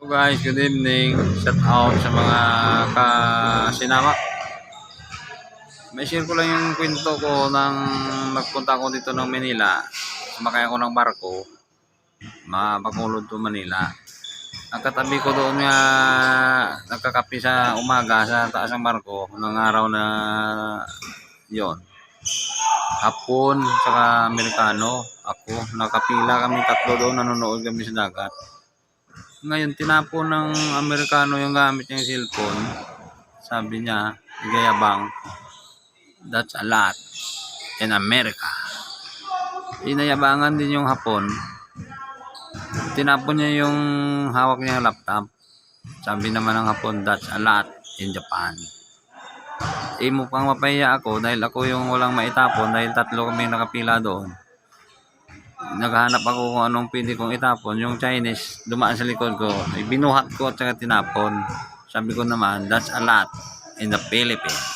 So guys, good evening. Shout out sa mga kasinama. May share ko lang yung kwento ko nang nagpunta ako dito ng Manila. Sumakay ako ng barko, Bacolod to Manila. Ang katabi ko doon nga nagkakape sa umaga sa taas ng barko ng araw na yon. Hapon saka Amerikano. Ako, nakapila kami tatlo doon, nanonood kami sa dagat. Ngayon, tinapon ng Amerikano yung gamit niyang cellphone. Sabi niya, igayabang, that's a lot in America. Inayabangan din yung Hapon. Tinapon niya yung hawak niyang laptop. Sabi naman ng Hapon, that's a lot in Japan. Mukhang mapahiya ako dahil ako yung walang maitapon dahil tatlo kami nakapila doon. Naghahanap ako kung anong pwede kong itapon. Yung Chinese dumaan sa likod ko, binuhat ko at saka tinapon. Sabi ko naman, that's a lot in the Philippines.